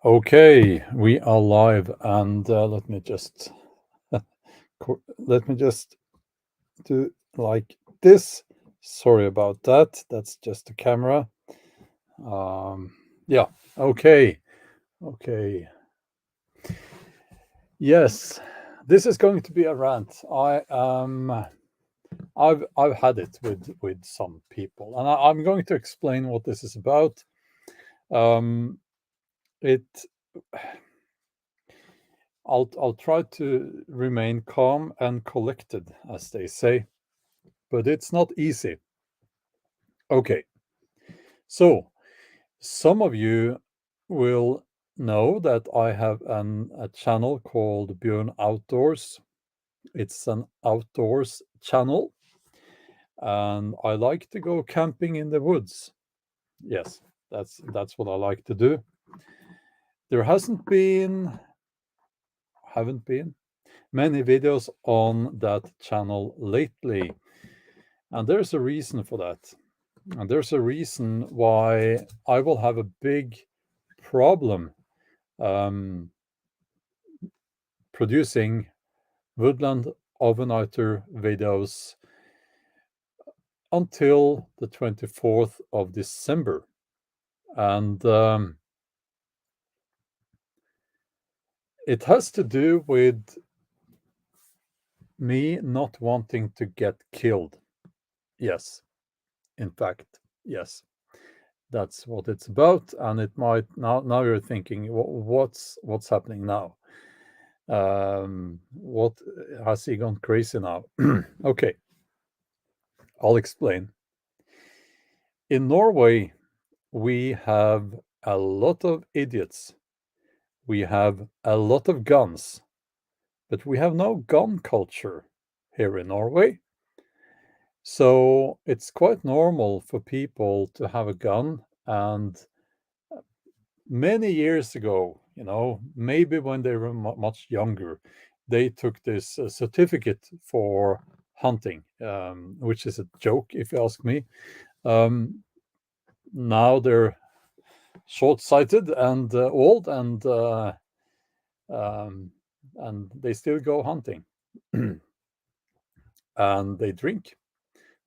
Okay, we are live, and let me just do like this. Sorry about that. That's just the camera. Yeah. Okay. Okay. Yes, this is going to be a rant. I've had it with some people, and I'm going to explain what this is about. Um, it I'll try to remain calm and collected, as they say, but it's not easy. Okay, so some of you will know that I have a channel called Bjorn Outdoors. It's an outdoors channel, and I like to go camping in the woods. Yes, that's what I like to do. There haven't been many videos on that channel lately, and there's a reason for that. And there's a reason why I will have a big problem um, producing woodland overnighter videos until the 24th of December. And it has to do with me not wanting to get killed. Yes, in fact, yes. That's what it's about, and it might now you're thinking, what's happening now? What has he gone crazy now? Okay, I'll explain. In Norway, we have a lot of idiots. We have a lot of guns, but we have no gun culture here in Norway. So it's quite normal for people to have a gun. And many years ago, maybe when they were much younger, they took this certificate for hunting, which is a joke if you ask me. Now they're short-sighted and old, um, and they still go hunting, and they drink.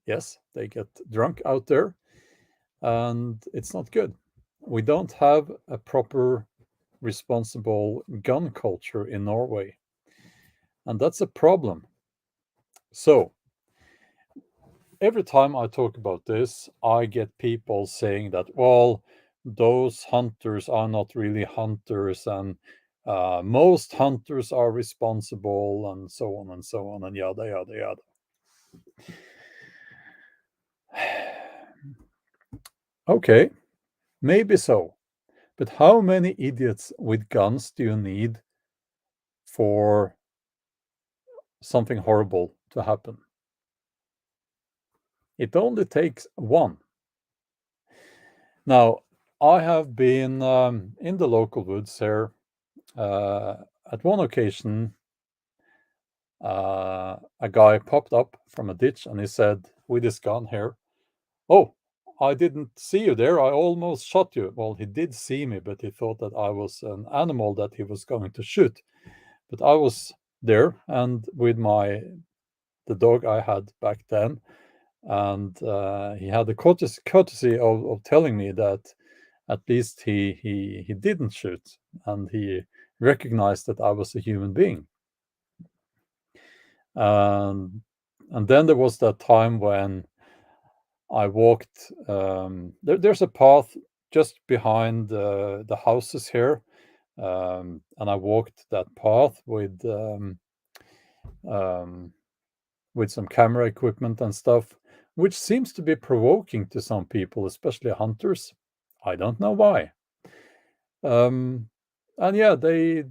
Yes, they get drunk out there, and it's not good. We don't have a proper, responsible gun culture in Norway, and that's a problem. So every time I talk about this, I get people saying that, well, those hunters are not really hunters, and most hunters are responsible, and so on and so on, and yada, yada, yada. Okay, maybe so. But how many idiots with guns do you need for something horrible to happen? It only takes one. Now, I have been in the local woods here. At one occasion, a guy popped up from a ditch and he said, with his gun here, "Oh, I didn't see you there. I almost shot you." Well, he did see me, but he thought that I was an animal that he was going to shoot. But I was there, and with the dog I had back then, and he had the courtesy of telling me that at least he didn't shoot, and he recognized that I was a human being. Um, and then there was that time when I walked. There's a path just behind the houses here, and I walked that path um, with some camera equipment and stuff, which seems to be provoking to some people, especially hunters. I don't know why. Um, and yeah, they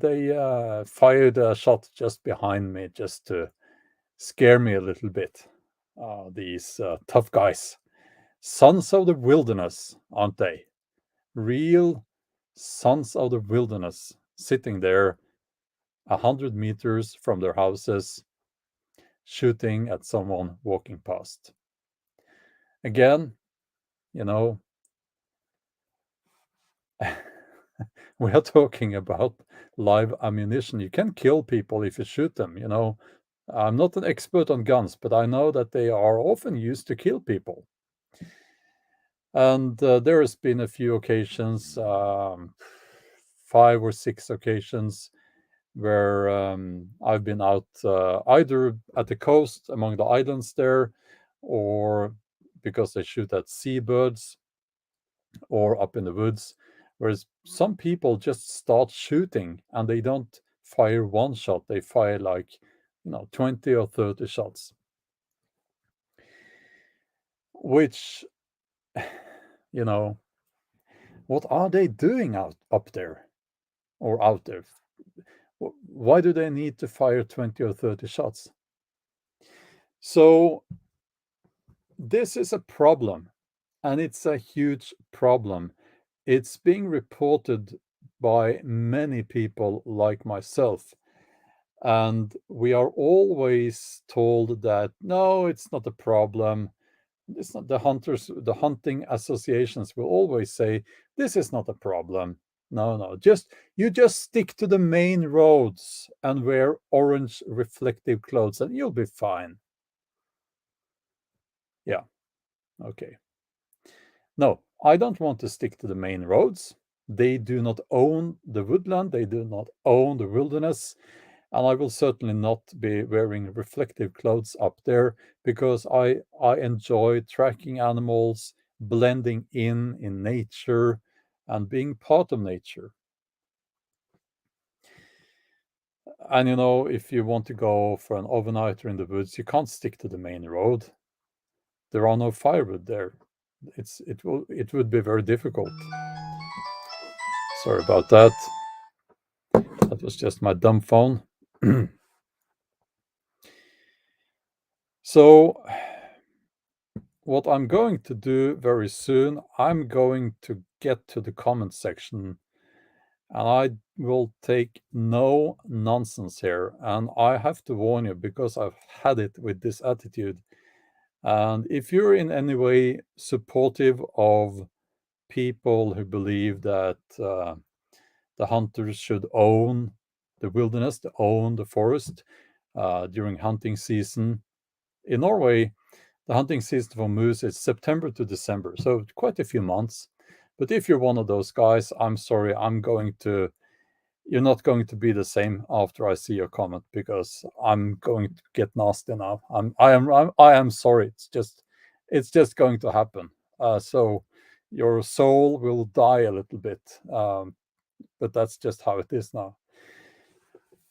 fired a shot just behind me just to scare me a little bit. These tough guys, sons of the wilderness, aren't they? Real sons of the wilderness, sitting there 100 meters from their houses, shooting at someone walking past. Again, you know, We are talking about live ammunition. You can kill people if you shoot them, you know. I'm not an expert on guns, but I know that they are often used to kill people. And there has been a few occasions, 5 or 6 occasions, where I've been out either at the coast among the islands there, or because they shoot at seabirds, or up in the woods. Whereas some people just start shooting and they don't fire one shot, they fire like, 20 or 30 shots, which, you know, what are they doing up there or out there? Why do they need to fire 20 or 30 shots? So this is a problem, and it's a huge problem. It's being reported by many people like myself. And we are always told that no, it's not a problem. It's not the hunting associations will always say, this is not a problem. No, no, you just stick to the main roads and wear orange reflective clothes and you'll be fine. Yeah, okay. No, I don't want to stick to the main roads. They do not own the woodland, they do not own the wilderness, and I will certainly not be wearing reflective clothes up there because I enjoy tracking animals, blending in nature, and being part of nature. And if you want to go for an overnighter in the woods, you can't stick to the main road. There are no firewood there. It would be very difficult. Sorry about that. That was just my dumb phone. So what I'm going to do very soon, I'm going to get to the comment section and I will take no nonsense here. And I have to warn you because I've had it with this attitude. And if you're in any way supportive of people who believe that the hunters should own the wilderness, to own the forest during hunting season, in Norway, the hunting season for moose is September to December, so quite a few months. But if you're one of those guys, I'm sorry, you're not going to be the same after I see your comment because I'm going to get nasty now. I am sorry. It's just going to happen. So your soul will die a little bit, but that's just how it is now.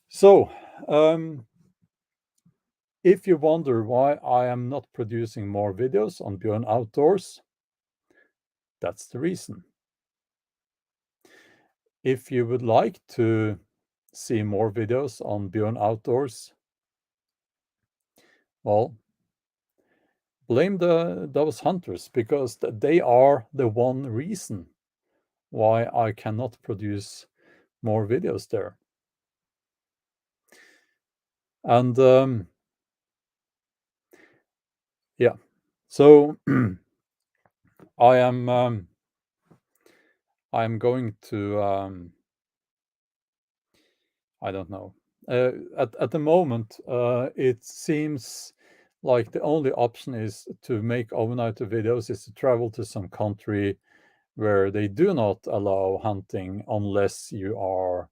So, if you wonder why I am not producing more videos on Bjorn Outdoors, that's the reason. If you would like to see more videos on Bjorn Outdoors, well, blame those hunters because they are the one reason why I cannot produce more videos there. And yeah, so I am going to I don't know. At the moment, it seems like the only option is to make overnighter videos is to travel to some country where they do not allow hunting unless you are,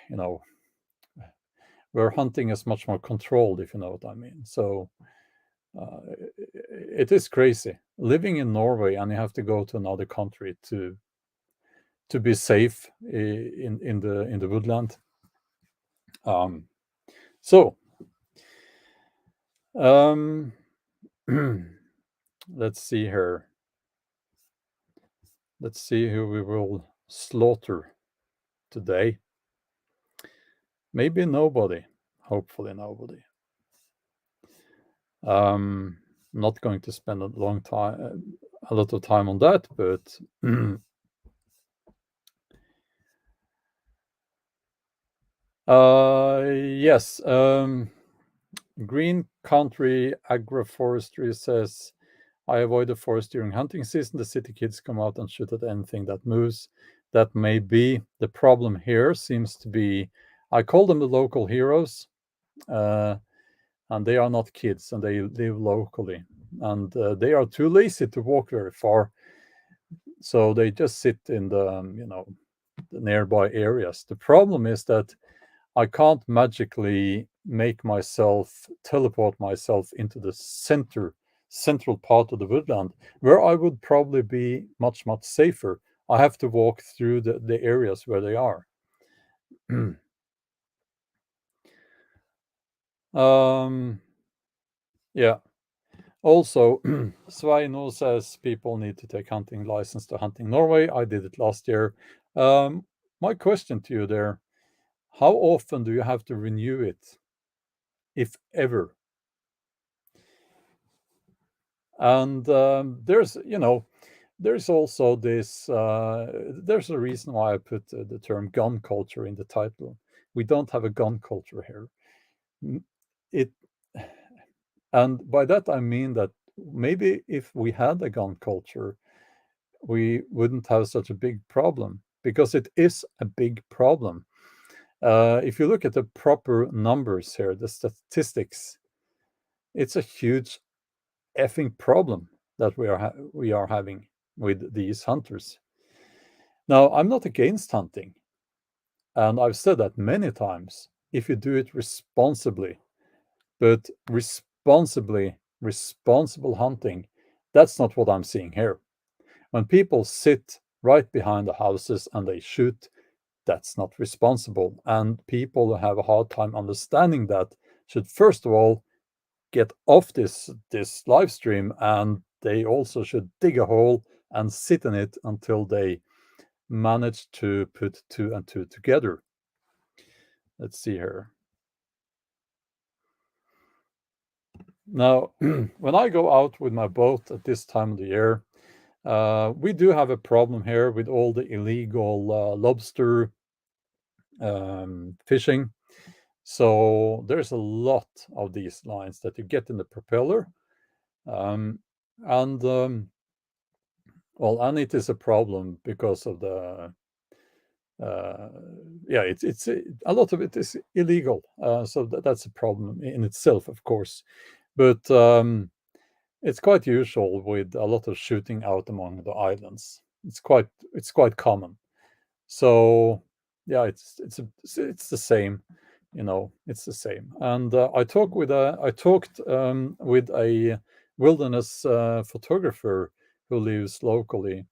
you know, where hunting is much more controlled, if you know what I mean. So uh, it is crazy living in Norway and you have to go to another country to be safe in the woodland. So Um, let's see here. Let's see who we will slaughter today. Maybe nobody. Hopefully nobody. Not going to spend a lot of time on that, but yes. Green Country Agroforestry says, I avoid the forest during hunting season. The city kids come out and shoot at anything that moves. that maybe the problem here seems to be, I call them the local heroes, uh, and they are not kids, and they live locally, and they are too lazy to walk very far, so they just sit in the nearby areas. The problem is that I can't magically make myself teleport myself into the central part of the woodland where I would probably be much safer. I have to walk through the areas where they are. um, yeah. Also, Sveino says people need to take hunting license to hunting Norway. I did it last year. Um, my question to you there: how often do you have to renew it, if ever? And there's also this. There's a reason why I put the term gun culture in the title. We don't have a gun culture here. N- It, and by that I mean that maybe if we had a gun culture, we wouldn't have such a big problem, because it is a big problem. If you look at the proper numbers here, the statistics, it's a huge effing problem that we are having with these hunters. Now, I'm not against hunting, and I've said that many times if you do it responsibly. But responsible hunting, that's not what I'm seeing here. When people sit right behind the houses and they shoot, that's not responsible. And people who have a hard time understanding that should first of all get off this live stream, and they also should dig a hole and sit in it until they manage to put two and two together. Let's see here. Now, when I go out with my boat at this time of the year, we do have a problem here with all the illegal lobster fishing. So there's a lot of these lines that you get in the propeller, um, and well, and it is a problem because of the uh, yeah, it's a lot of it is illegal. So that's a problem in itself, of course. But it's quite usual with a lot of shooting out among the islands. It's quite common. So yeah, it's the same, it's the same. And I talked with a wilderness photographer who lives locally,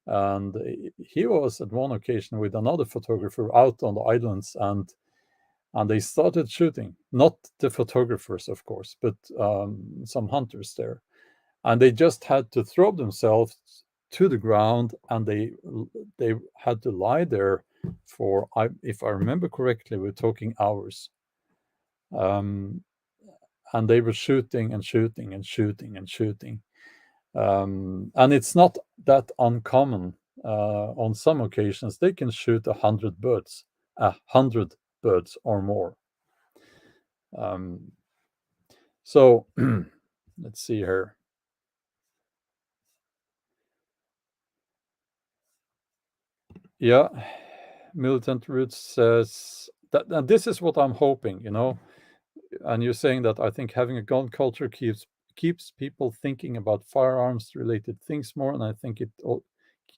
and he was at one occasion with another photographer out on the islands, and they started shooting. Not the photographers, of course, but some hunters there, and they just had to throw themselves to the ground, and they had to lie there for, if I remember correctly, we're talking hours, um, and they were shooting and shooting and shooting and shooting, and it's not that uncommon. On some occasions, they can shoot 100 birds, 100 birds or more. Um, so let's see here. Yeah, Militant Roots says that, and this is what I'm hoping, and you're saying that I think having a gun culture keeps people thinking about firearms related things more, and I think it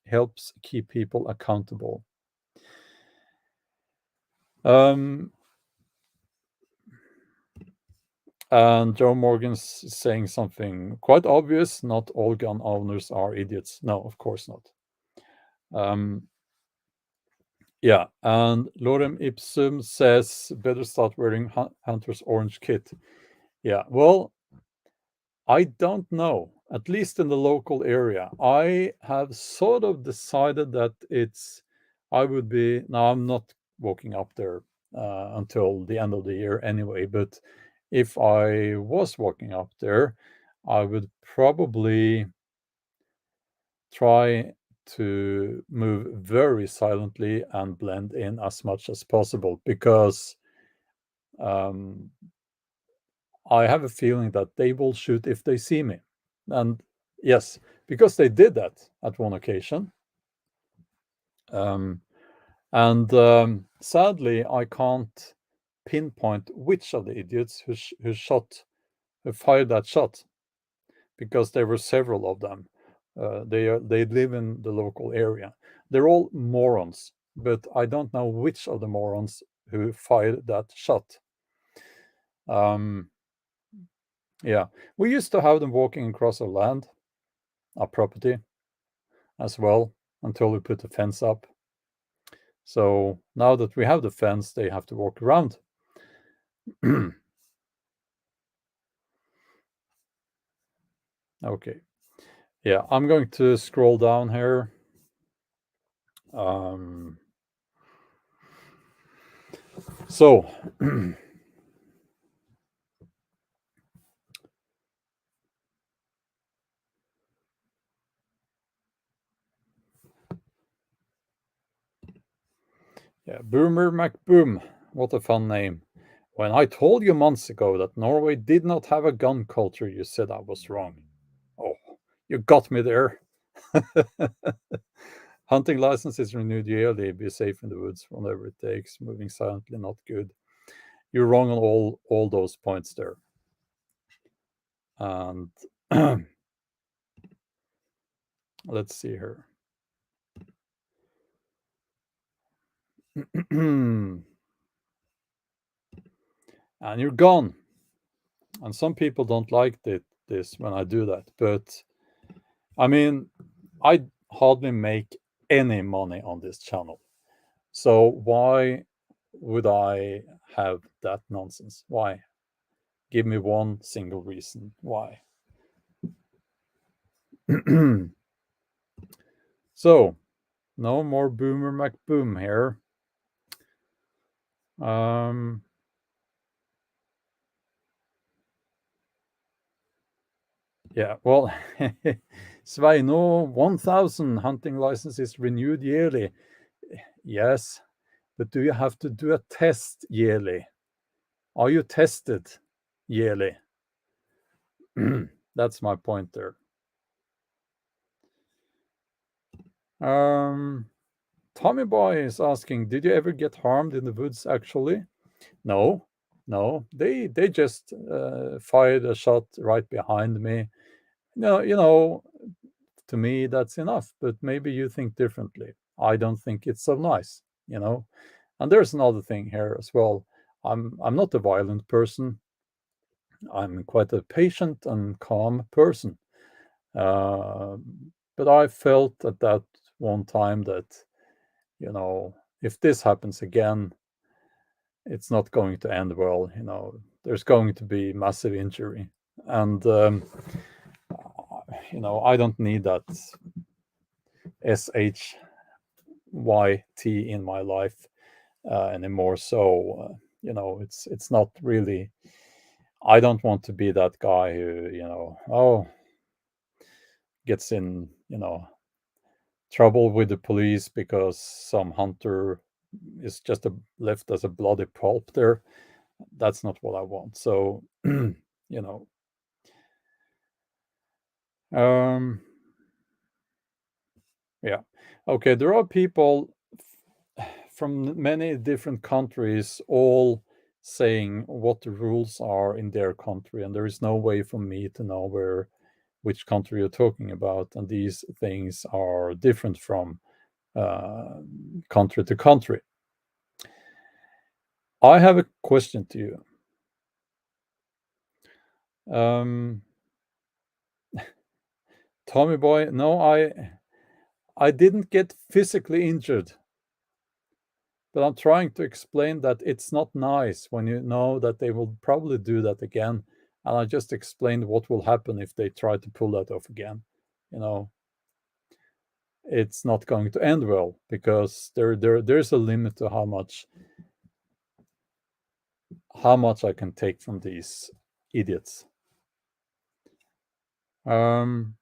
helps keep people accountable. Um, and Joe Morgan's saying something quite obvious: not all gun owners are idiots. No, of course not. Um, yeah, and Lorem Ipsum says better start wearing Hunter's orange kit. Yeah, well, I don't know. At least in the local area, I have sort of decided that I would be. Now, I'm not walking up there until the end of the year anyway, but if I was walking up there, I would probably try to move very silently and blend in as much as possible, because um, I have a feeling that they will shoot if they see me. And yes, because they did that at one occasion. Um, and sadly, I can't pinpoint which of the idiots who fired that shot, because there were several of them. They live in the local area. They're all morons, but I don't know which of the morons who fired that shot. Um, yeah, we used to have them walking across our land, our property, as well, until we put the fence up. So now that we have the fence, they have to walk around. Okay. Yeah, I'm going to scroll down here. Um, so, yeah, Boomer McBoom. What a fun name. When I told you months ago that Norway did not have a gun culture, you said I was wrong. Oh, you got me there. Hunting license is renewed yearly. Be safe in the woods, whatever it takes. Moving silently, not good. You're wrong on all those points there. And let's see here. And you're gone. And some people don't like this when I do that, but I mean, I hardly make any money on this channel. So why would I have that nonsense? Why? Give me one single reason why. So, no more Boomer McBoom here. Um, yeah, well, Sveino, 1,000 hunting licenses renewed yearly. Yes, but do you have to do a test yearly? Are you tested yearly? That's my point there. Um, Tommy Boy is asking, did you ever get harmed in the woods actually? No, no. They just fired a shot right behind me. No, to me that's enough, but maybe you think differently. I don't think it's so nice, you know. And there's another thing here as well. I'm not a violent person. I'm quite a patient and calm person. Uh, but I felt at that one time that, if this happens again, it's not going to end well. There's going to be massive injury. And, I don't need that SHYT in my life anymore. So, it's not really, I don't want to be that guy who, gets in, trouble with the police because some hunter is just left as a bloody pulp there. That's not what I want. So, know, um, yeah. Okay, there are people from many different countries all saying what the rules are in their country, and there is no way for me to know which country you're talking about, and these things are different from country to country. I have a question to you. Um, Tommy boy, no, I didn't get physically injured, but I'm trying to explain that it's not nice when you know that they will probably do that again. And I just explained what will happen if they try to pull that off again. You know, it's not going to end well because there's a limit to how much I can take from these idiots. Um,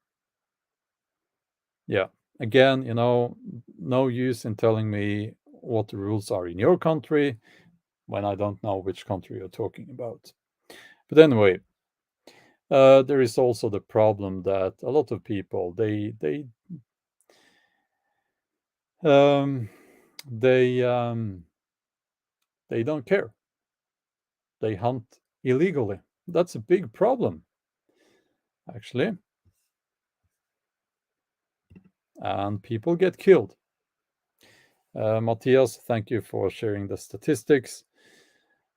yeah. Again, no use in telling me what the rules are in your country when I don't know which country you're talking about. But anyway, there is also the problem that a lot of people um, they don't care. They hunt illegally. That's a big problem, actually, and people get killed. Matthias, thank you for sharing the statistics.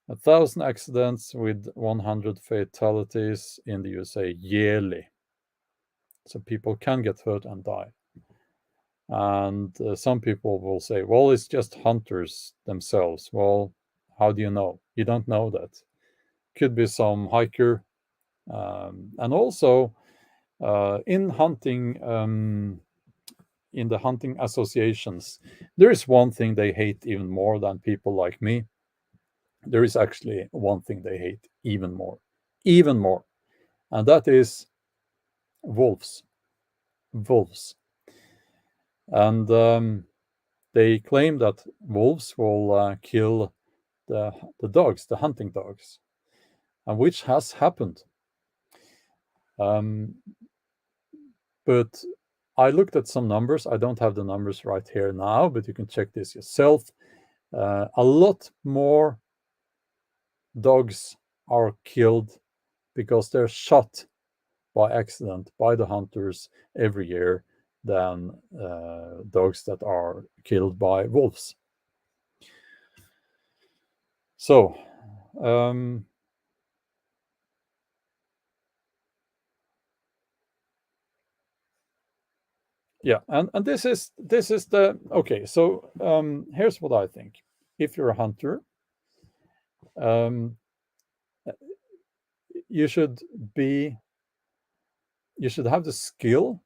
1,000 accidents with 100 fatalities in the USA yearly. So people can get hurt and die. And some people will say, well, it's just hunters themselves. Well, how do you know? You don't know that. Could be some hiker. And also in hunting, in the hunting associations, there is one thing they hate even more than people like me. There is actually one thing they hate even more, and that is wolves. Wolves. And they claim that wolves will kill the dogs, the hunting dogs, and which has happened. Um, but I looked at some numbers. I don't have the numbers right here now, but you can check this yourself. A lot more dogs are killed because they're shot by accident by the hunters every year than dogs that are killed by wolves. So, yeah, and this is the okay. So here's what I think: if you're a hunter, um, you should be you should have the skill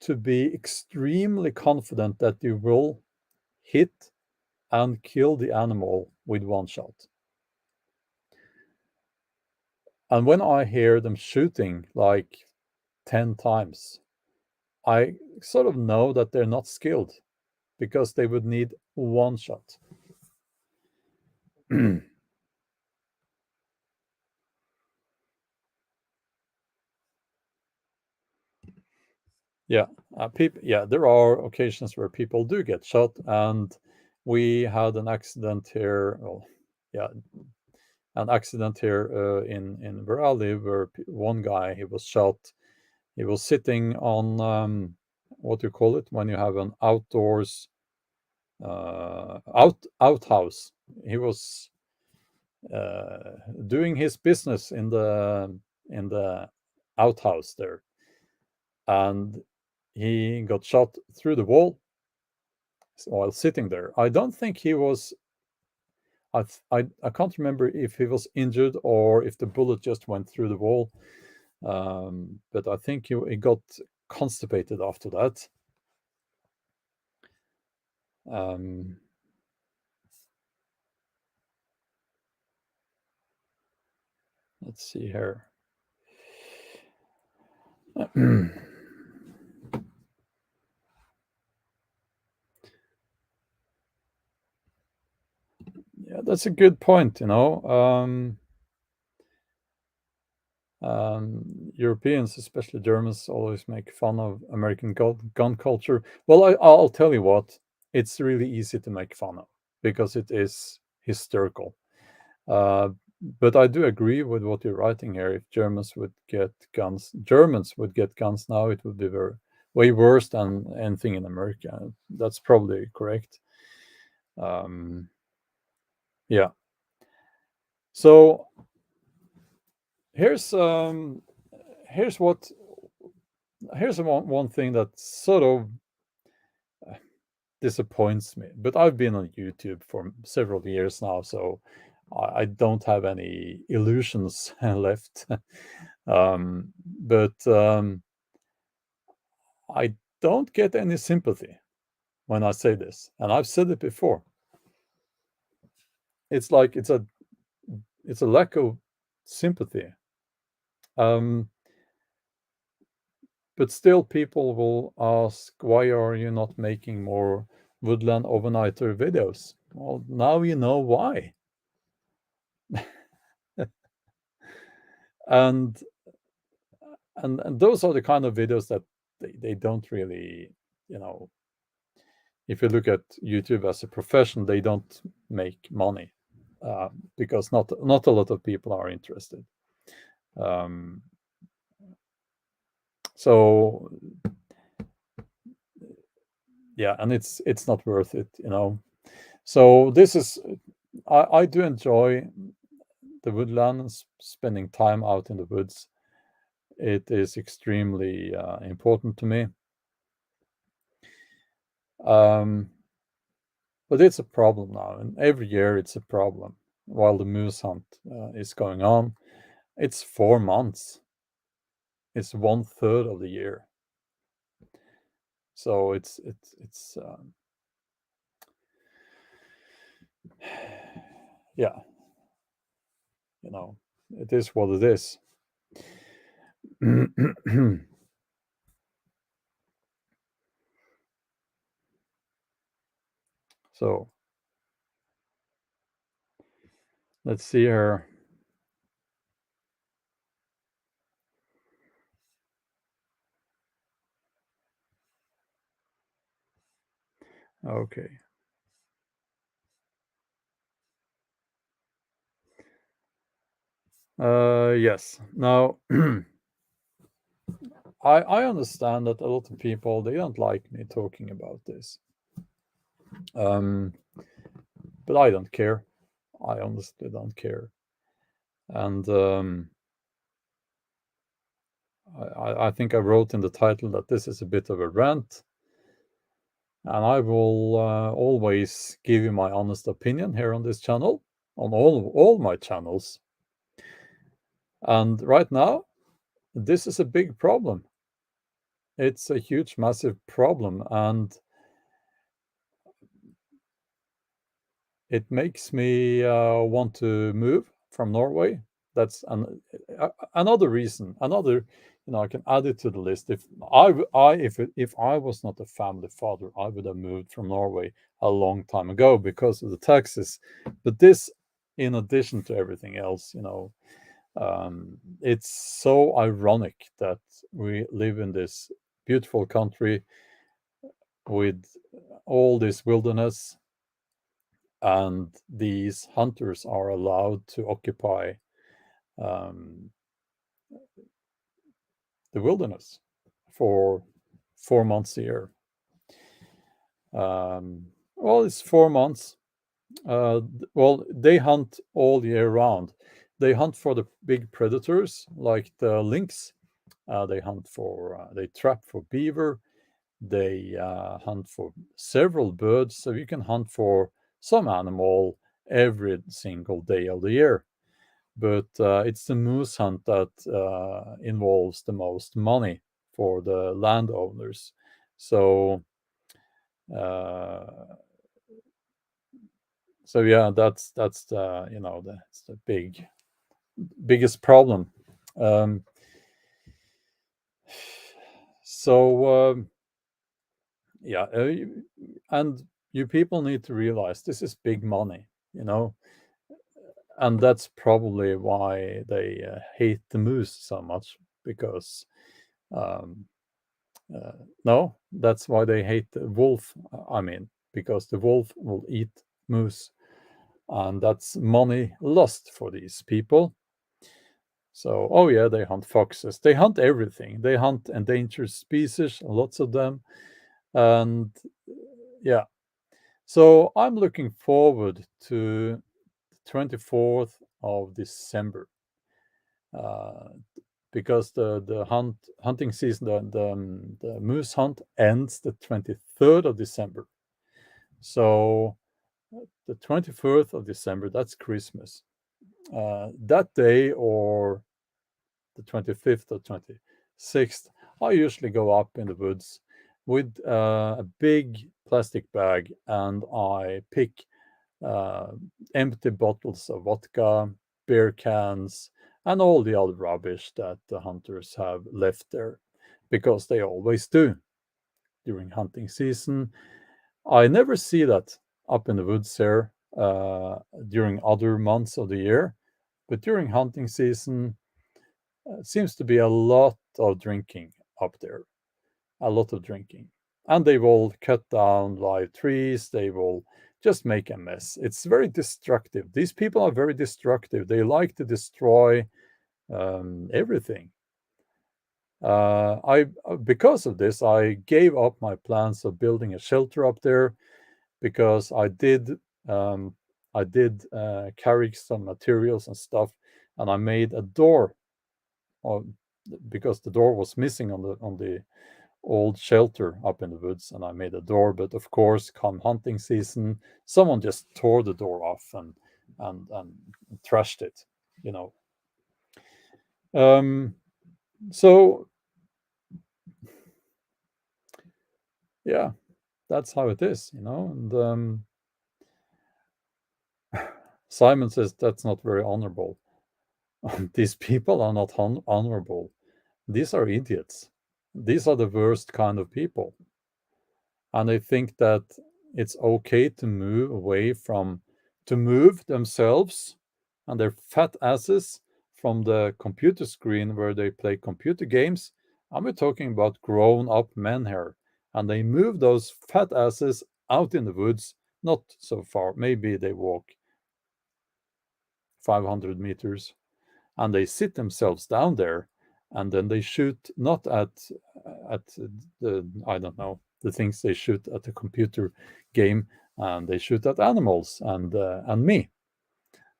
to be extremely confident that you will hit and kill the animal with one shot. And when I hear them shooting like 10 times, I sort of know that they're not skilled because they would need one shot. Yeah, yeah, there are occasions where people do get shot, and we had an accident here. Well, yeah, an accident here in where I live, where one guy he was shot. He was sitting on what do you call it when you have an outdoors outhouse. He was doing his business in the outhouse there, and he got shot through the wall while sitting there. I don't think he was. I can't remember if he was injured or if the bullet just went through the wall. But I think he got constipated after that. Um, let's see here. Yeah, that's a good point. Europeans, especially Germans, always make fun of American gun culture. Well, I'll tell you what, it's really easy to make fun of because it is hysterical. Uh, but I do agree with what you're writing here. If Germans would get guns now, it would be way worse than anything in America. That's probably correct. Um, yeah. So here's here's what here's one thing that sort of disappoints me. But I've been on YouTube for several years now, so I don't have any illusions left. But I don't get any sympathy when I say this, and I've said it before. It's like it's a lack of sympathy. Um, but still, people will ask, why are you not making more woodland overnighter videos? Well, now you know why. and and those are the kind of videos that they don't really, you know, if you look at YouTube as a profession, they don't make money because not a lot of people are interested. Um, so yeah, and it's not worth it, you know. So this is I do enjoy the woodlands, spending time out in the woods. It is extremely important to me. Um, but it's a problem now, and every year it's a problem. While the moose hunt is going on, it's 4 months. It's one third of the year. So it's yeah, you know, it is what it is. So let's see here. Okay. Yes. Now, I understand that a lot of people they don't like me talking about this, um, but I don't care. I honestly don't care, and I think I wrote in the title that this is a bit of a rant, and I will always give you my honest opinion here on this channel, on all my channels. And right now, this is a big problem. It's a huge, massive problem, and it makes me want to move from Norway. That's another reason. Another, you know, I can add it to the list. If if I was not a family father, I would have moved from Norway a long time ago because of the taxes. But this, in addition to everything else, you know, it's so ironic that we live in this beautiful country with all this wilderness, and these hunters are allowed to occupy um, the wilderness for 4 months a year. Well, it's 4 months. Well, they hunt all year round. They hunt for the big predators like the lynx. They trap for beaver. They hunt for several birds. So you can hunt for some animal every single day of the year. But it's the moose hunt that involves the most money for the landowners. So uh, so yeah, that's the you know that's the biggest problem. Um, so yeah, and you people need to realize this is big money, you know, and that's probably why they hate the moose so much because um, no, that's why they hate the wolf. I mean, because the wolf will eat moose, and that's money lost for these people. So, oh yeah, they hunt foxes. They hunt everything. They hunt endangered species, lots of them, and yeah. So I'm looking forward to the 24th of December uh, because the hunting season, the moose hunt ends the 23rd of December. So the 24th of December, that's Christmas. That day or the 25th or 26th, I usually go up in the woods with a big plastic bag and I pick uh, empty bottles of vodka, beer cans, and all the other rubbish that the hunters have left there because they always do during hunting season. I never see that up in the woods here during other months of the year, but during hunting season, it seems to be a lot of drinking up there, a lot of drinking. and they will cut down live trees. They will just make a mess. It's very destructive. These people are very destructive. They like to destroy everything. I Because of this, I gave up my plans of building a shelter up there because um, I did carry some materials and stuff, and I made a door, or, because the door was missing on the old shelter up in the woods, and I made a door. But of course, come hunting season, someone just tore the door off and trashed it, you know. Um, so yeah, that's how it is, you know. And Simon says that's not very honorable. These people are not honorable. These are idiots. These are the worst kind of people. And I think that it's okay to move themselves and their fat asses from the computer screen where they play computer games. And we're talking about grown up men here. And they move those fat asses out in the woods, not so far. Maybe they walk 500 meters, and they sit themselves down there, and then they shoot not at the, I don't know, the things they shoot at the computer game, and they shoot at animals and me.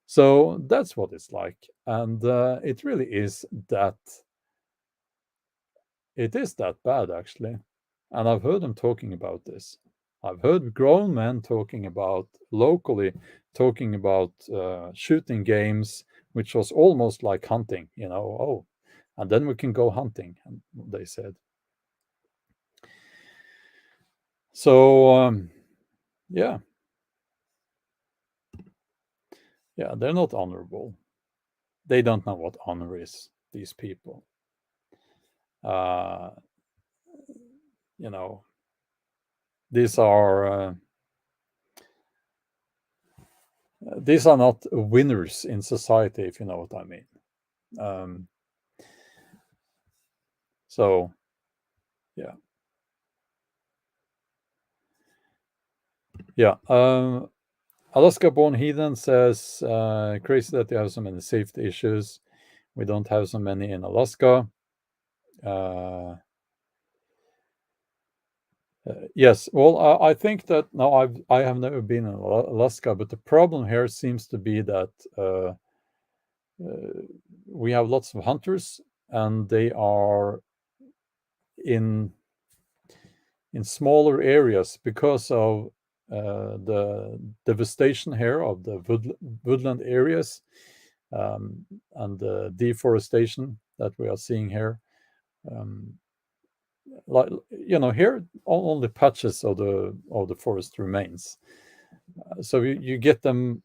So that's what it's like, and it really is that it is that bad, actually. And I've heard them talking about this. I've heard grown men talking about locally, talking about shooting games, which was almost like hunting, you know. Oh, and then we can go hunting, and they said. So yeah, yeah, they're not honorable. They don't know what honor is. These people, uh, you know, these are these are not winners in society, if you know what I mean. Um, so yeah, yeah. Alaska Born Heathen says, crazy that you have so many safety issues. We don't have so many in Alaska. Uh, yes, well, I think that no, I have never been in Alaska, but the problem here seems to be that uh, we have lots of hunters, and they are in smaller areas because of the devastation here of the woodland areas, and the deforestation that we are seeing here. Um, like, you know, here only patches of the forest remains, so you get them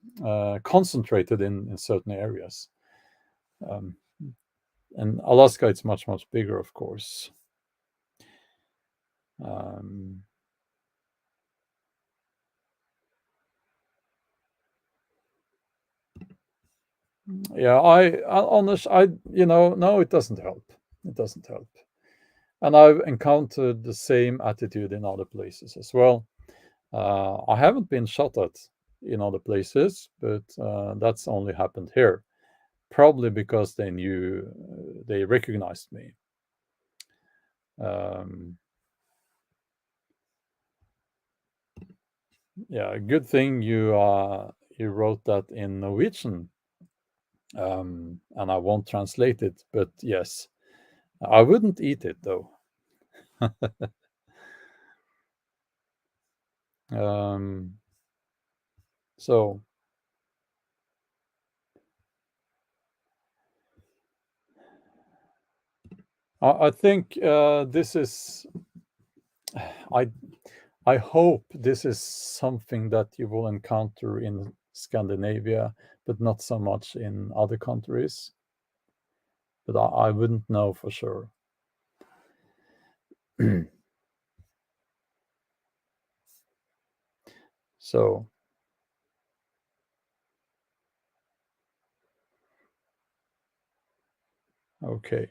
concentrated in certain areas. Um, and Alaska, it's much bigger, of course. Um, yeah, I you know, no, it doesn't help. It doesn't help. And I've encountered the same attitude in other places as well. I haven't been shot at in other places, but that's only happened here. Probably because they recognized me. Um, yeah, good thing you wrote that in Norwegian, and I won't translate it. But yes, I wouldn't eat it though. um, so I think this is I I hope this is something that you will encounter in Scandinavia, but not so much in other countries. But I wouldn't know for sure. So, okay.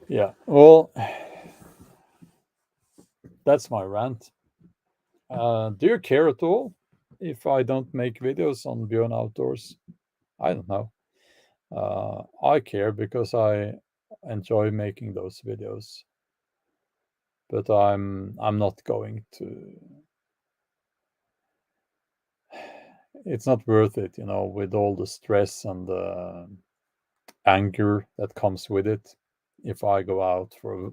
Yeah. Well, that's my rant. Do you care at all if I don't make videos on Bjorn Outdoors? I don't know. I care because I enjoy making those videos, but I'm not going to. It's not worth it, with all the stress and the anger that comes with it. If I go out for a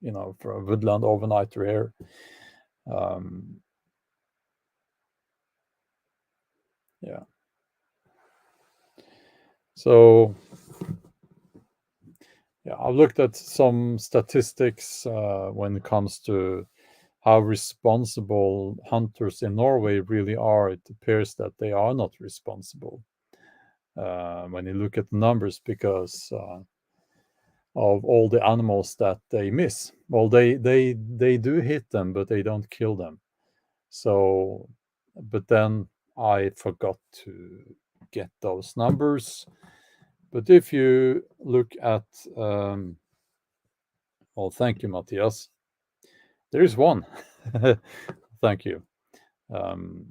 woodland overnighter here, um, yeah. So yeah, I've looked at some statistics when it comes to how responsible hunters in Norway really are. It appears that they are not responsible when you look at the numbers because of all the animals that they miss. Well, they do hit them, but they don't kill them. So, but then I forgot to get those numbers. But if you look at, well, thank you, Matthias. There is one. Thank you. Um,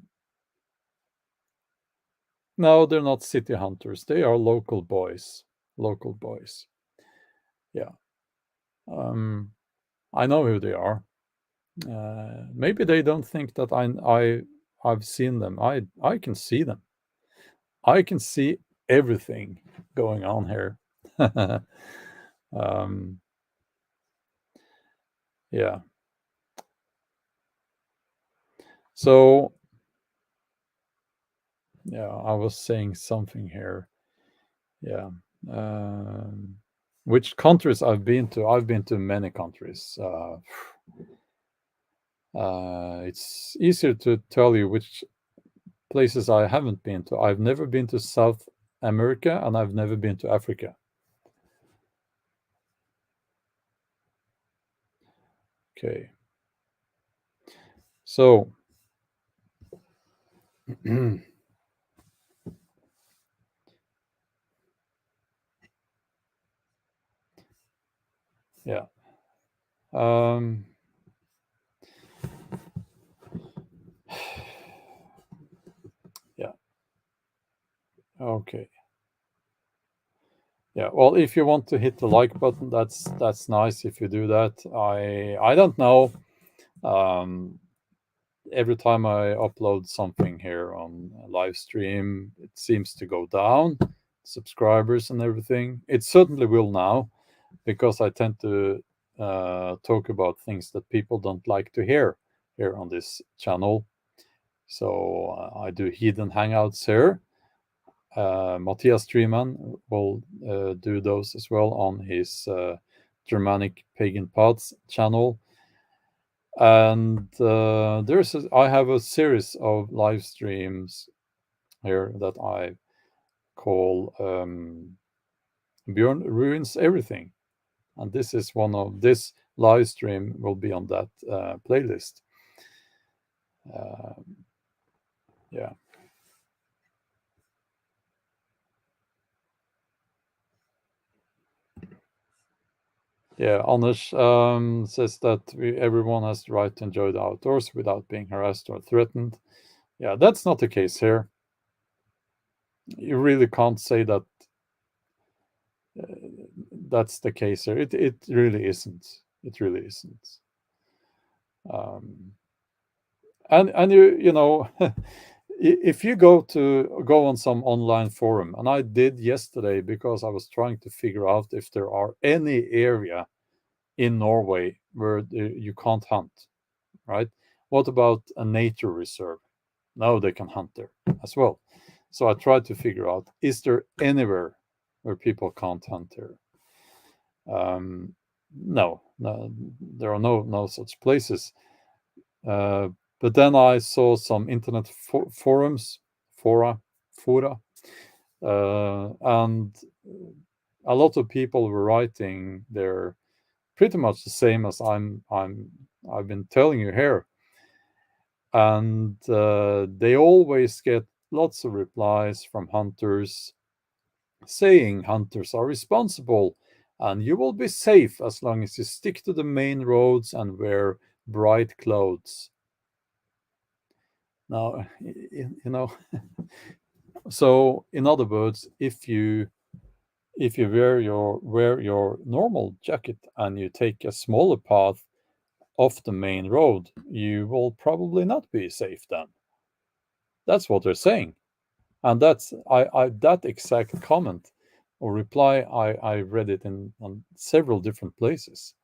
no, they're not city hunters. They are local boys. Local boys. Yeah. Um, I know who they are. Maybe they don't think that I've seen them. I can see them. I can see everything going on here. um, yeah. So yeah, I was saying something here. Yeah. Um, which countries I've been to? I've been to many countries. It's easier to tell you which places I haven't been to. I've never been to South America and I've never been to Africa. Okay. So, yeah. Um, yeah. Okay. Yeah. Well, if you want to hit the like button, that's nice if you do that. I don't know. Um, every time I upload something here on a live stream, it seems to go down, subscribers and everything. It certainly will now, because I tend to talk about things that people don't like to hear here on this channel. So I do hidden hangouts here. Matthias Treeman will do those as well on his Germanic Pagan Paths channel. And I have a series of live streams here that I call Bjorn Ruins Everything. And this live stream will be on that playlist. Yeah. Yeah, Anders says that everyone has the right to enjoy the outdoors without being harassed or threatened. Yeah, that's not the case here. You really can't say that that's the case here. It really isn't. It really isn't. And if you go on some online forum, and I did yesterday because I was trying to figure out if there are any area in Norway where you can't hunt, right? What about a nature reserve? No, they can hunt there as well. So I tried to figure out, is there anywhere where people can't hunt there? No, there are no such places. But then I saw some internet forums, fora, and a lot of people were writing there pretty much the same as I've been telling you here, and they always get lots of replies from hunters saying hunters are responsible and you will be safe as long as you stick to the main roads and wear bright clothes. Now, so in other words, if you wear your normal jacket and you take a smaller path off the main road, you will probably not be safe then. That's what they're saying. And that's I that exact comment or reply, I read it in on several different places.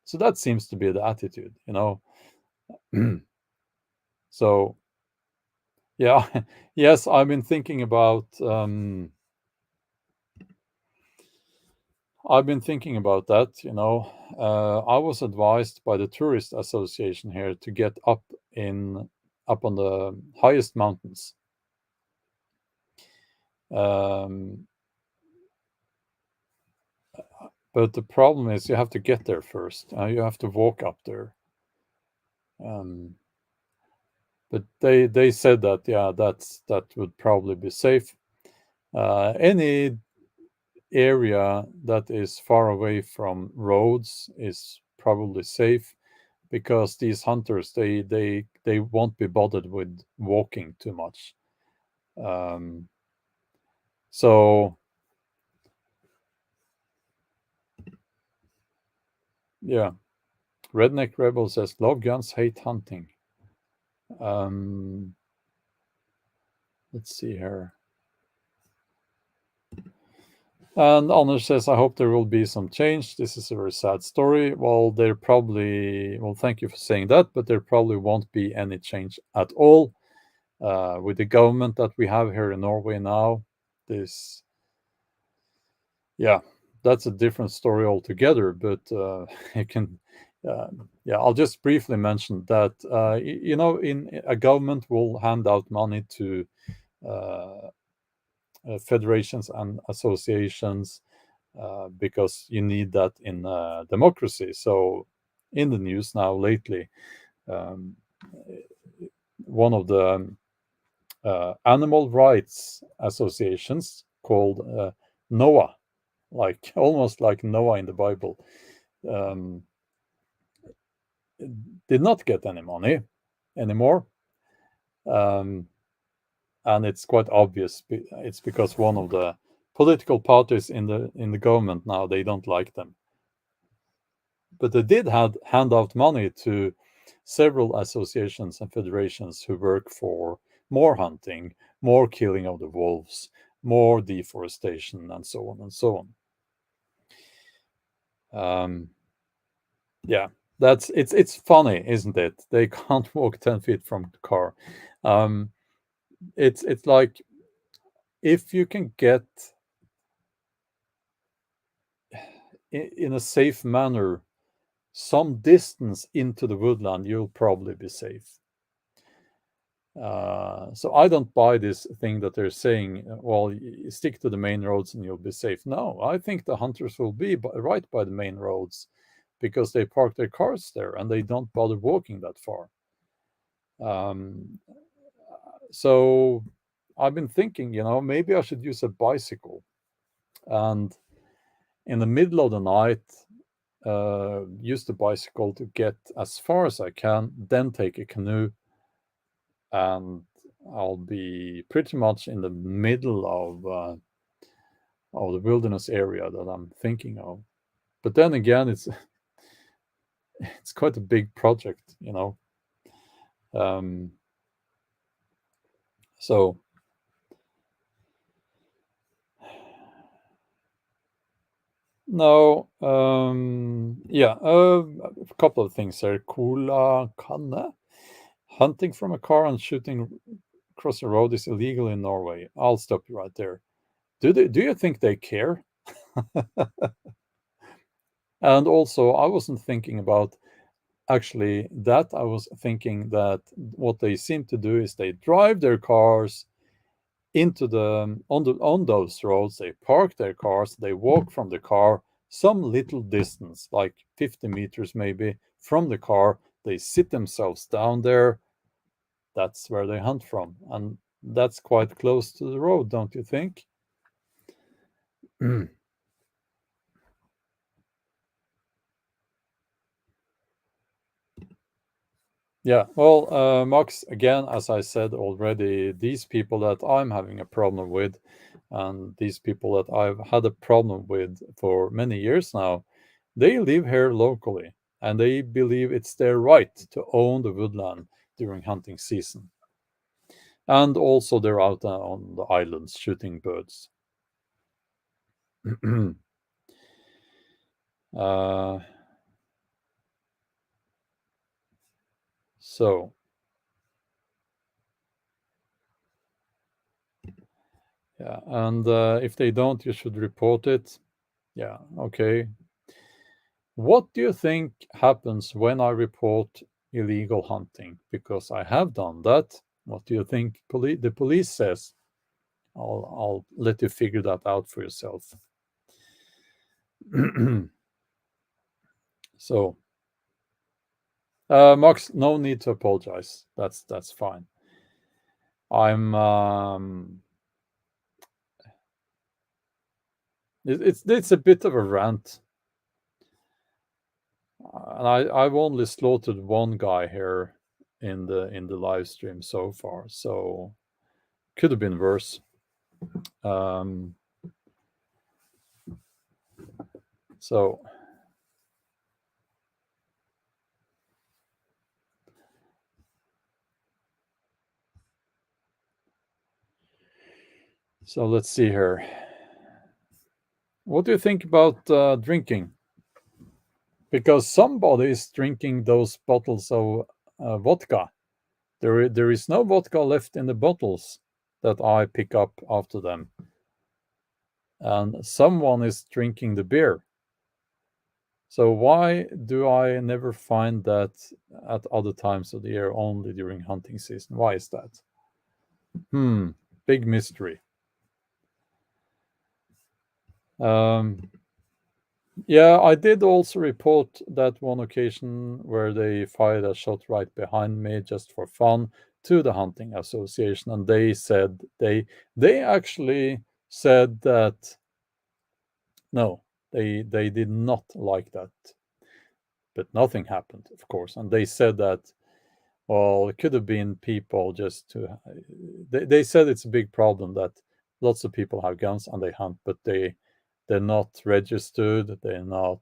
So that seems to be the attitude. So yeah, yes, I've been thinking about that. I was advised by the tourist association here to get up on the highest mountains. Um, but the problem is you have to get there first. You have to walk up there. Um, but they said that, yeah, that would probably be safe. Any area that is far away from roads is probably safe, because these hunters, they won't be bothered with walking too much. Um, so yeah, Redneck Rebel says love guns, hate hunting. Um, let's see here. And Anders says, I hope there will be some change. This is a very sad story. Well, thank you for saying that, but there probably won't be any change at all. With the government that we have here in Norway now, this, yeah, that's a different story altogether. But you can, yeah, I'll just briefly mention that, in a government will hand out money to uh, federations and associations, because you need that in democracy. So, in the news now lately, um, one of the animal rights associations called Noah, like almost like Noah in the Bible, um, did not get any money anymore. Um, and it's quite obvious. It's because one of the political parties in the government now, they don't like them. But they did hand out money to several associations and federations who work for more hunting, more killing of the wolves, more deforestation, and so on and so on. Yeah, it's funny, isn't it? They can't walk 10 feet from the car. Um, it's like, if you can get in a safe manner some distance into the woodland, you'll probably be safe. So I don't buy this thing that they're saying, well, stick to the main roads and you'll be safe. No, I think the hunters will be right by the main roads, because they park their cars there and they don't bother walking that far. Um, so I've been thinking, maybe I should use a bicycle, and in the middle of the night, use the bicycle to get as far as I can, then take a canoe, and I'll be pretty much in the middle of the wilderness area that I'm thinking of. But then again, it's quite a big project. Um, so no, yeah, a couple of things there. Cola Kanne. Hunting from a car and shooting across the road is illegal in Norway. I'll stop you right there. Do you think they care? And also, I wasn't thinking about actually that. I was thinking that what they seem to do is they drive their cars into on those roads. They park their cars. They walk from the car some little distance, like 50 meters maybe, from the car. They sit themselves down there. That's where they hunt from, and that's quite close to the road, don't you think? Yeah, well, Max, again, as I said already, these people that I'm having a problem with, and these people that I've had a problem with for many years now, they live here locally and they believe it's their right to own the woodland during hunting season. And also, they're out on the islands shooting birds. uh, so, yeah, and if they don't, you should report it. Yeah, okay. What do you think happens when I report illegal hunting? Because I have done that. What do you think the police says? I'll let you figure that out for yourself. So, Max, no need to apologize. That's fine. I'm it's a bit of a rant, and I've only slaughtered one guy here in the live stream so far, so could have been worse. Um, so so let's see here. What do you think about drinking? Because somebody is drinking those bottles of vodka. There is no vodka left in the bottles that I pick up after them. And someone is drinking the beer. So why do I never find that at other times of the year, only during hunting season? Why is that? Big mystery. Um, yeah, I did also report that one occasion where they fired a shot right behind me just for fun to the hunting association, and they said they actually said that no, they did not like that, but nothing happened, of course, and they said that well, it could have been people just to. They said it's a big problem that lots of people have guns and they hunt, but they're not registered. They're not.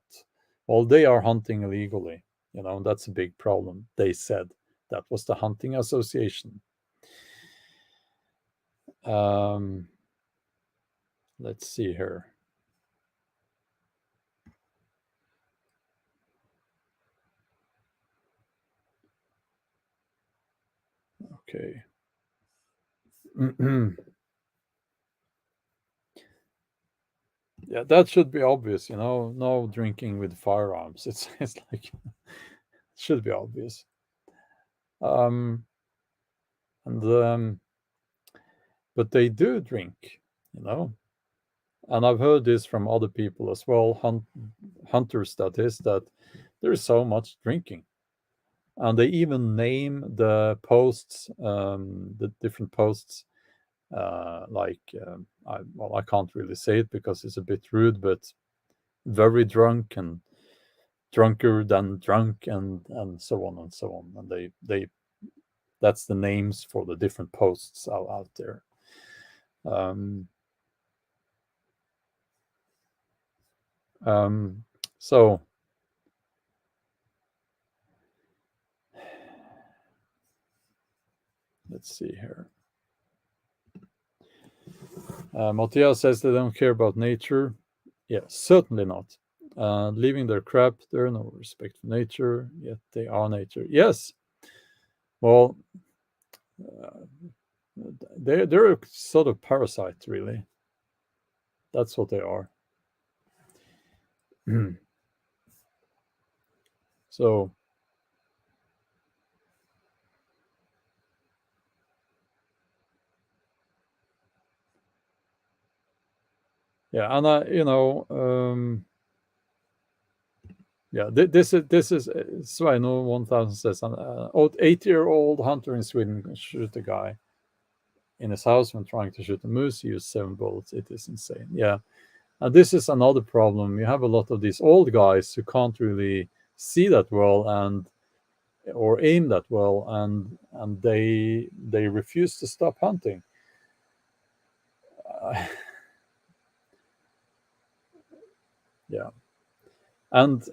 Well, they are hunting illegally. You know, that's a big problem. They said that was the hunting association. Um, let's see here. Okay. Yeah, that should be obvious. You know, no drinking with firearms. It's like it should be obvious. Um, and but they do drink, you know. And I've heard this from other people as well, hunters that is, that there is so much drinking. And they even name the posts, the different posts, well, I can't really say it because it's a bit rude, but very drunk and drunker than drunk and so on and so on. And they that's the names for the different posts out there. Um, um, so let's see here. Matthias says they don't care about nature. Yeah, certainly not. Leaving their crap, there no respect for nature, yet they are nature. Yes. Well, uh, they're a sort of parasite, really. That's what they are. So, yeah, and yeah, this is so I know 1000 says an 8-year-old hunter in Sweden can shoot a guy in his house when trying to shoot a moose. He used 7 bullets. It is insane. Yeah. And this is another problem. You have a lot of these old guys who can't really see that well, and or aim that well, and they refuse to stop hunting. Uh, yeah, and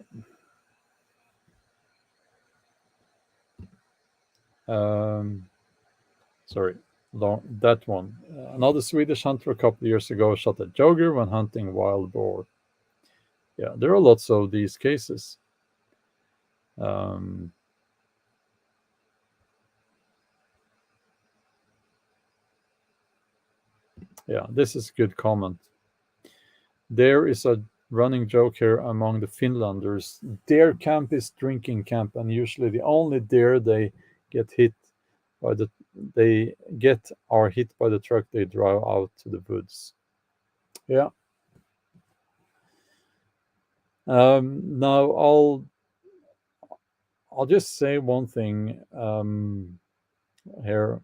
um, sorry, that one. Another Swedish hunter a couple of years ago shot a jogger when hunting wild boar. Yeah, there are lots of these cases. Um, yeah, this is a good comment. There is a running joke here among the Finlanders. Their camp is drinking camp, and usually the only deer get hit by the they get are hit by the truck they drive out to the woods. Yeah. Now I'll just say one thing here.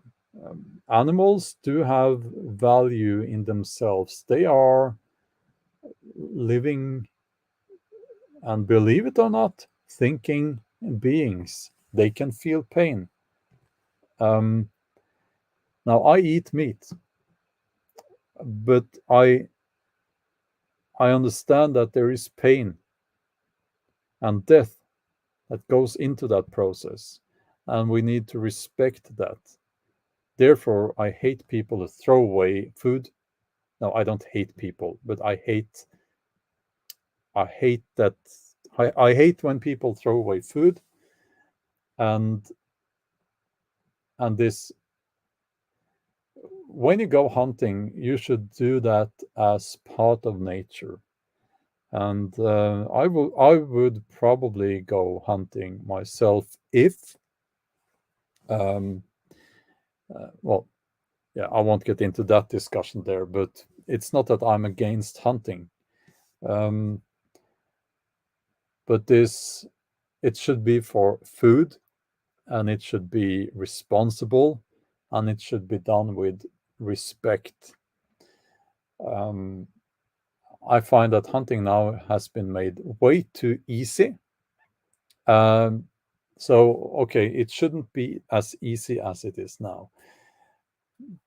Animals do have value in themselves. They are living, and believe it or not, thinking beings. They can feel pain. Um, Now I eat meat, but I understand that there is pain and death that goes into that process, and we need to respect that. Therefore, I hate people who throw away food. No, I don't hate people, but I hate that I hate when people throw away food, and this when you go hunting, you should do that as part of nature. And I would probably go hunting myself if um, well, yeah, I won't get into that discussion there, but it's not that I'm against hunting. Um, but this it should be for food, and it should be responsible, and it should be done with respect. Um, I find that hunting now has been made way too easy. Um, so, okay, it shouldn't be as easy as it is now.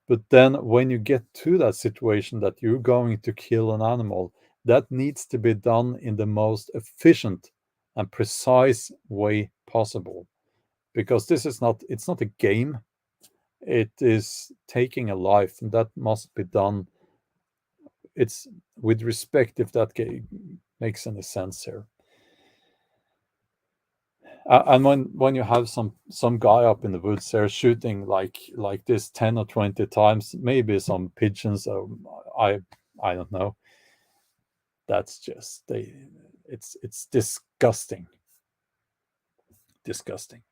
But then when you get to that situation that you're going to kill an animal, that needs to be done in the most efficient and precise way possible. Because it's not a game. It is taking a life, and that must be done. It's with respect, if that makes any sense here. And when you have some guy up in the woods there shooting like this 10 or 20 times, maybe some pigeons. I I don't know. That's just it's disgusting, disgusting.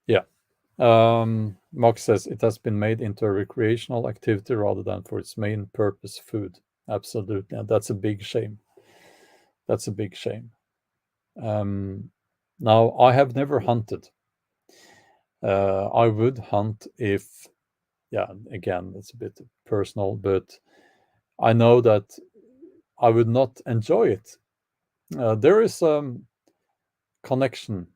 Yeah. Mark says it has been made into a recreational activity rather than for its main purpose, food. Absolutely, and that's a big shame. That's a big shame. Um, Now I have never hunted. I would hunt if, yeah, again, it's a bit personal, but I know that I would not enjoy it. There is connection.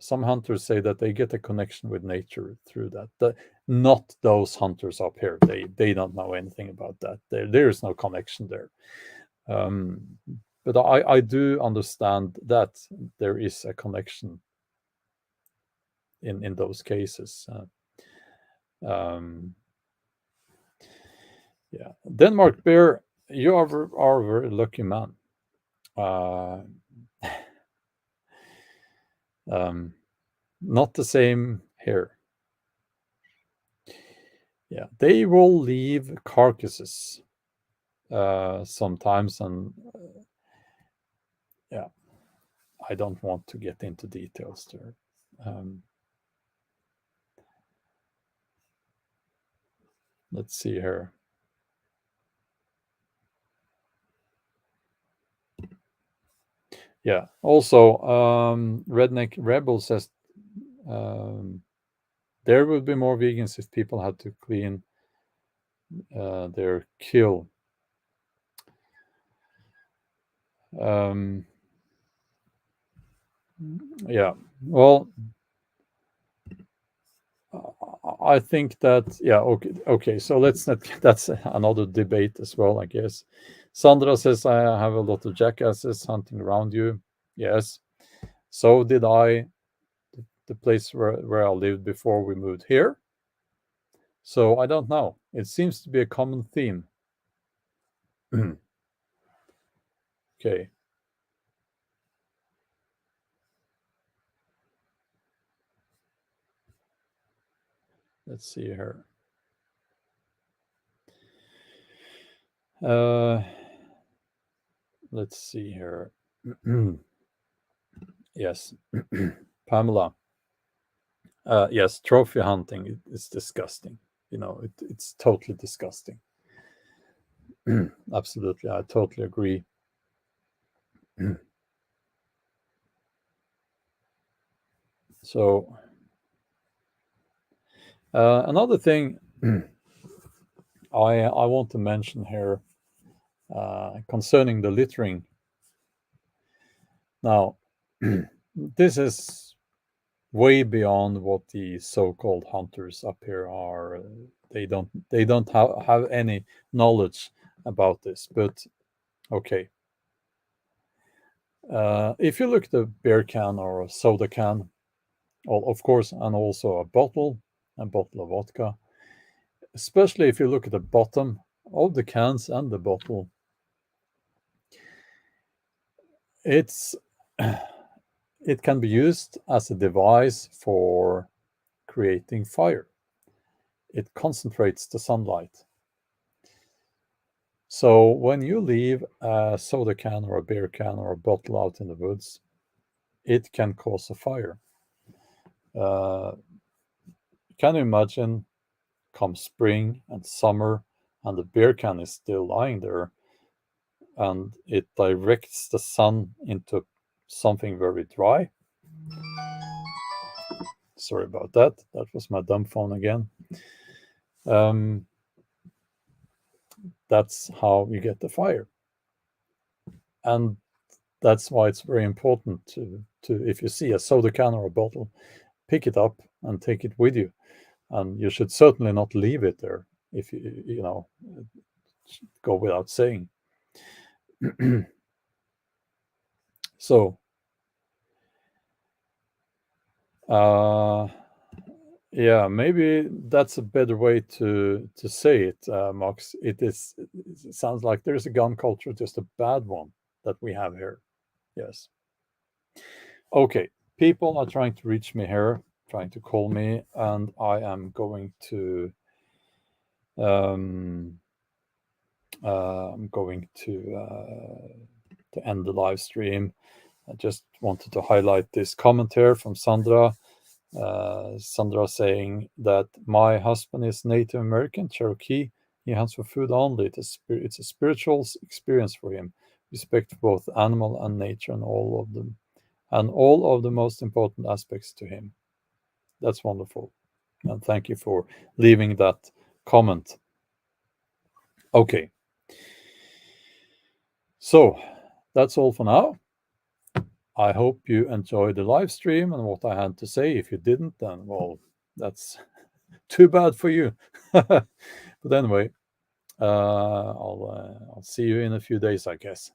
Some hunters say that they get a connection with nature through that. Not those hunters up here. They don't know anything about that. There is no connection there. Um, but I do understand that there is a connection in those cases. Um, yeah, Denmark bear, you are a very lucky man. Uh, um, Not the same here. Yeah, they will leave carcasses sometimes, and yeah, I don't want to get into details there. Um, let's see here. Yeah. Also, Redneck Rebel says um, there would be more vegans if people had to clean their kill. Um, Yeah. Well, I think that, yeah, okay, okay. So let's not. That's another debate as well, I guess. Sandra says I have a lot of jackasses hunting around you. Yes. So did I. The place where I lived before we moved here. So I don't know. It seems to be a common theme. Okay. Let's see here. Uh, let's see here. Yes. Pamela. Yes, trophy hunting is disgusting. It's totally disgusting. Absolutely, I totally agree. So, another thing I want to mention here concerning the littering. Now, this is way beyond what the so-called hunters up here are. They don't have any knowledge about this. But okay, if you look at a beer can or a soda can, well, of course, and also a bottle of vodka. Especially if you look at the bottom of the cans and the bottle, it's it can be used as a device for creating fire. It concentrates the sunlight. So when you leave a soda can or a beer can or a bottle out in the woods, it can cause a fire. Uh, can you imagine come spring and summer and the beer can is still lying there and it directs the sun into something very dry? Sorry about that. That was my dumb phone again. Um, that's how you get the fire. And that's why it's very important to if you see a soda can or a bottle, pick it up and take it with you. And you should certainly not leave it there if you go without saying. So uh, yeah, maybe that's a better way to say it, Max. It sounds like there's a gun culture, just a bad one that we have here. Yes. Okay. People are trying to reach me here, trying to call me, and I am going um, to end the live stream. I just wanted to highlight this comment here from Sandra. Sandra saying that my husband is Native American Cherokee. He hunts for food only. It's a spiritual experience for him. Respect for both animal and nature and all of the most important aspects to him. That's wonderful. And thank you for leaving that comment. Okay. So that's all for now. I hope you enjoyed the live stream and what I had to say. If you didn't, then, well, that's too bad for you. But anyway, I'll see you in a few days, I guess.